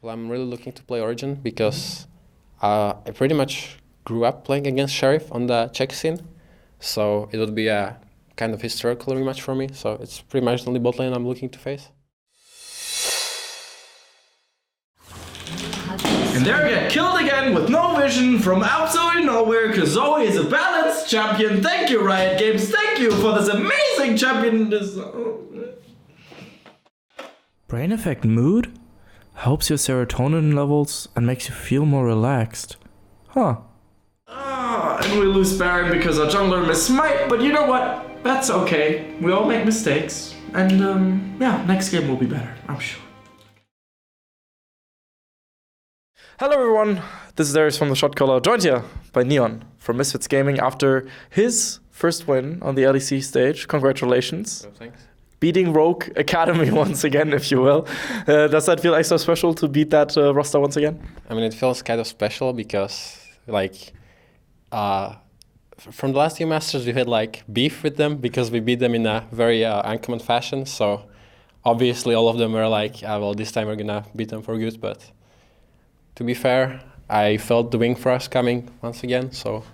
Well, I'm really looking to play Origen because I pretty much grew up playing against Sheriff on the Czech scene. So it would be a kind of historical rematch for me. So it's pretty much the only bot lane I'm looking to face. And there we get killed again with no vision from absolutely nowhere, because Zoe is a balanced champion. Thank you, Riot Games. Thank you for this amazing champion. Brain effect mood? Helps your serotonin levels and makes you feel more relaxed. Huh. And we lose Baron because our jungler missed Smite, but you know what? That's okay. We all make mistakes. And yeah, next game will be better, I'm sure. Hello everyone, this is Darius from the Shotcaller, joined here by Neon from Misfits Gaming after his first win on the LEC stage. Congratulations. Oh, thanks. Beating Rogue Academy once again, if you will. Does that feel extra special to beat that roster once again? I mean, it feels kind of special because, like, from the last few Masters, we had, like, beef with them because we beat them in a very uncommon fashion. So, obviously, all of them were like, well, this time we're gonna beat them for good, but to be fair, I felt the wing thrust coming once again, so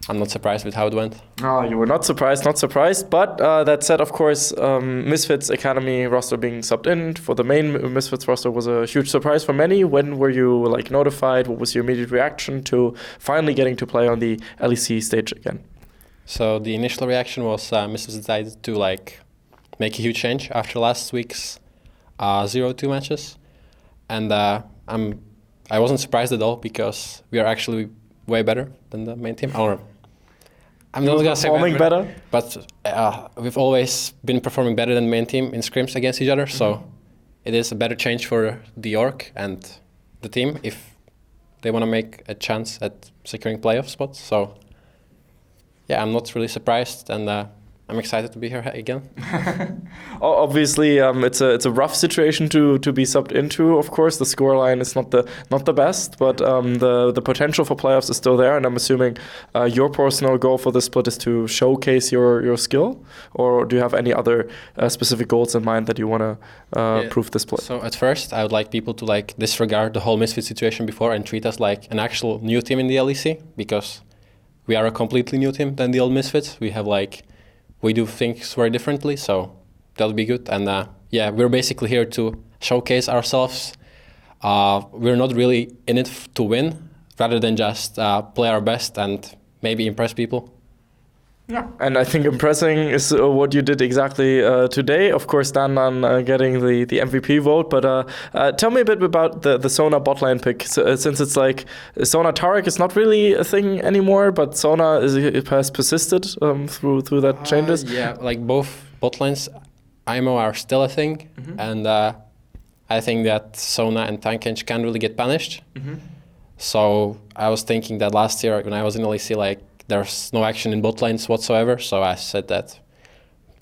I'm not surprised with how it went. Oh, you were not surprised, but that said, of course, Misfits Academy roster being subbed in for the main Misfits roster was a huge surprise for many. When were you like notified? What was your immediate reaction to finally getting to play on the LEC stage again? So the initial reaction was Misfits decided to like make a huge change after last week's 0-2 matches, and I wasn't surprised at all because we are actually way better than the main team. I don't know. I'm not gonna say performing better, but we've always been performing better than the main team in scrims against each other. So it is a better change for the org and the team if they want to make a chance at securing playoff spots. So yeah, I'm not really surprised, and I'm excited to be here again. Obviously, it's a rough situation to be subbed into. Of course, the scoreline is not the best, but the potential for playoffs is still there. And I'm assuming your personal goal for this split is to showcase your skill, or do you have any other specific goals in mind that you want to prove this split? So at first, I would like people to like disregard the whole Misfit situation before and treat us like an actual new team in the LEC, because we are a completely new team than the old Misfits. We do things very differently, so that'll be good. And yeah, we're basically here to showcase ourselves. We're not really in it to win, rather than just play our best and maybe impress people. Yeah, and I think impressing is what you did exactly today. Of course, Dan getting the MVP vote, but tell me a bit about the Sona botline pick. Since it's like Sona Tarek is not really a thing anymore, but Sona it has persisted through that changes. Yeah, like both botlines, IMO are still a thing, and I think that Sona and Tankenge can't really get punished. So I was thinking that last year when I was in LEC, like, there's no action in bot lanes whatsoever, so I said that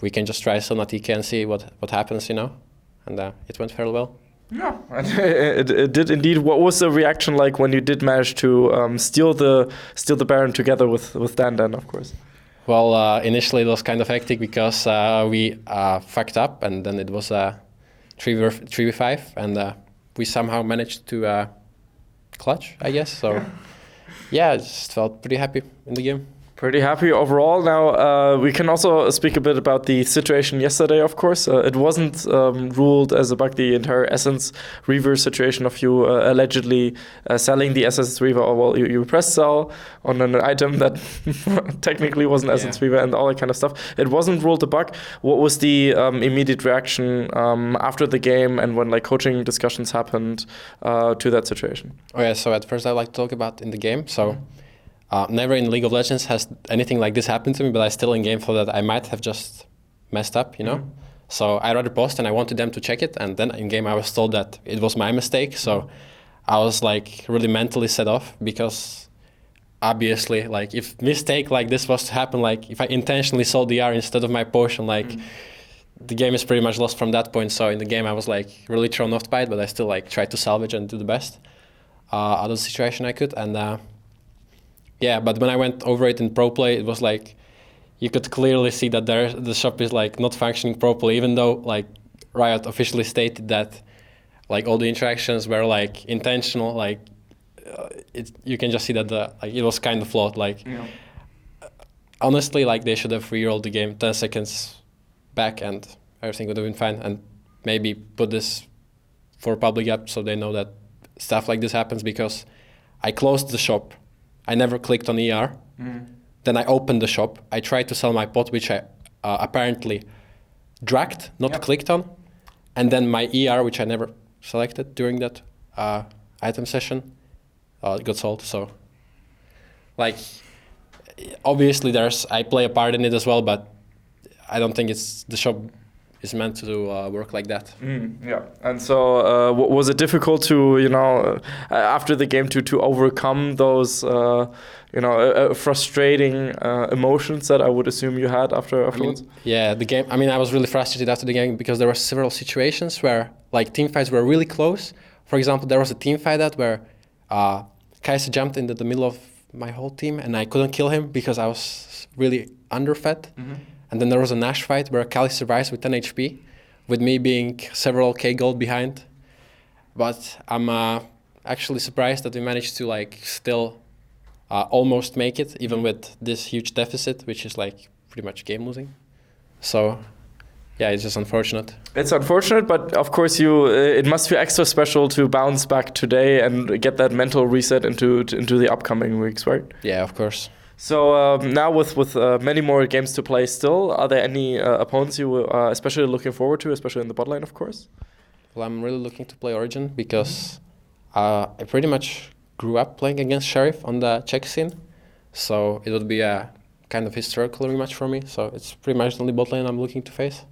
we can just try Sona TK and see what happens, and it went fairly well. Yeah, it did indeed. What was the reaction like when you did manage to steal the Baron together with Dan, of course? Well, initially it was kind of hectic because we fucked up, and then it was a 3v5, and we somehow managed to clutch, I guess, so... Yeah, I just felt pretty happy in the game. Pretty happy overall. Now, we can also speak a bit about the situation yesterday, of course. It wasn't ruled as a bug, the entire Essence Reaver situation of you allegedly selling the Essence Reaver, or well, you press sell on an item that technically wasn't Essence Reaver and all that kind of stuff. It wasn't ruled a bug. What was the immediate reaction after the game and when like coaching discussions happened to that situation? Oh yeah, so at first I'd like to talk about in the game. So. Never in League of Legends has anything like this happened to me, but I still in game thought that I might have just messed up, So I wrote a post and I wanted them to check it, and then in game I was told that it was my mistake. So I was like really mentally set off, because obviously like if mistake like this was to happen, like if I intentionally sold the R instead of my potion, like the game is pretty much lost from that point. So in the game I was like really thrown off by it, but I still like tried to salvage and do the best out of the situation I could. And yeah, but when I went over it in pro play, it was like you could clearly see that the shop is like not functioning properly, even though like Riot officially stated that like all the interactions were like intentional. Like you can just see that it was kind of flawed. Like honestly, like they should have re-rolled the game 10 seconds back, and everything would have been fine. And maybe put this for public app so they know that stuff like this happens, because I closed the shop. I never clicked on ER. Then I opened the shop. I tried to sell my pot, which I apparently dragged, not clicked on. And then my ER, which I never selected during that item session, got sold. So, like, obviously I play a part in it as well, but I don't think the shop is meant to work like that. And so was it difficult to, after the game to overcome those, frustrating emotions that I would assume you had afterwards? The game, I was really frustrated after the game because there were several situations where like team fights were really close. For example, there was a team fight where Kaiser jumped into the middle of my whole team and I couldn't kill him because I was really underfed. And then there was a Nash fight where Kali survives with 10 HP, with me being several K gold behind. But I'm actually surprised that we managed to like still almost make it, even with this huge deficit, which is like pretty much game losing. So yeah, it's just unfortunate. It's unfortunate, but of course it must be extra special to bounce back today and get that mental reset into the upcoming weeks, right? Yeah, of course. So now with many more games to play still, are there any opponents you are especially looking forward to, especially in the bot lane, of course? Well, I'm really looking to play Origen because I pretty much grew up playing against Sheriff on the Czech scene. So it would be a kind of historical rematch for me. So it's pretty much the only bot lane I'm looking to face.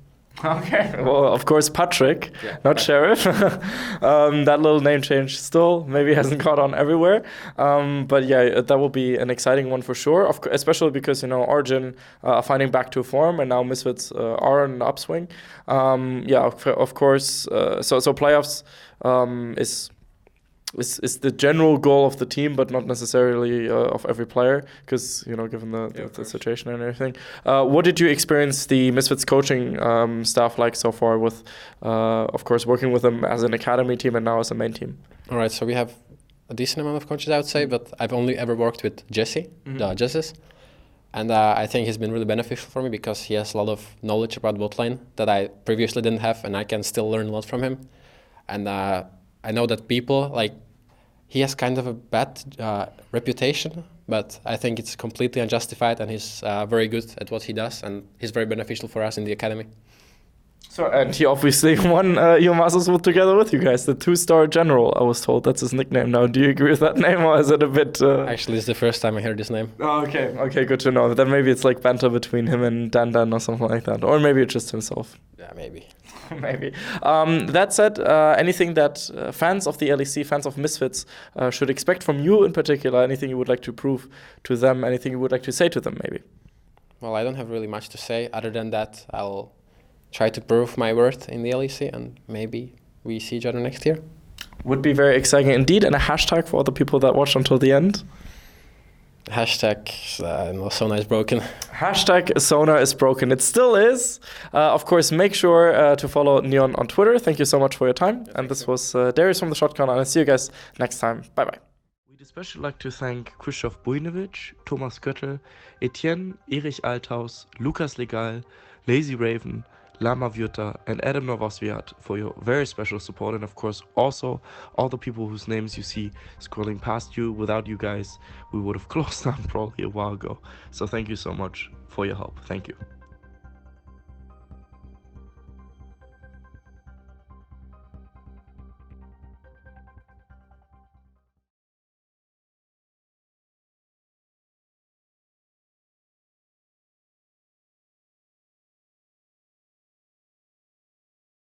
Okay, well, of course, Patrik, not Sheriff. That little name change still maybe hasn't caught on everywhere. But yeah, that will be an exciting one for sure, especially because, Origen are finding back to form and now Misfits are on an upswing. Of course, so playoffs is the general goal of the team, but not necessarily of every player, because given the situation and everything. What did you experience the Misfits coaching staff like so far with, of course, working with them as an academy team and now as a main team? All right, so we have a decent amount of coaches, I would say, but I've only ever worked with Jesse, Jesses, and I think he's been really beneficial for me because he has a lot of knowledge about bot lane that I previously didn't have, and I can still learn a lot from him. And I know that people, he has kind of a bad reputation, but I think it's completely unjustified, and he's very good at what he does, and he's very beneficial for us in the academy. So, and he obviously won your Masters together with you guys, the 2-star general, I was told. That's his nickname now. Do you agree with that name, or is it a bit... Actually, it's the first time I heard this name. Oh, okay, good to know. Then maybe it's like banter between him and Dan or something like that. Or maybe it's just himself. Yeah, maybe. Maybe. That said, anything that fans of the LEC, fans of Misfits, should expect from you in particular, anything you would like to prove to them, anything you would like to say to them, maybe? Well, I don't have really much to say. Other than that, I'll try to prove my worth in the LEC, and maybe we see each other next year. Would be very exciting indeed. And a hashtag for all the people that watched until the end? Hashtag Sona is broken. Hashtag Sona is broken. It still is. Of course, make sure to follow Neon on Twitter. Thank you so much for your time. And this was Darius from the Shotcaller, and I'll see you guys next time. Bye-bye. We'd especially like to thank Krzysztof Bujnowicz, Thomas Göttel, Etienne, Erich Althaus, Lukas Legal, Lazy Raven, Lama Vyuta, and Adam Novosviat for your very special support, and of course also all the people whose names you see scrolling past you. Without you guys, we would have closed down probably a while ago. So thank you so much for your help. Thank you.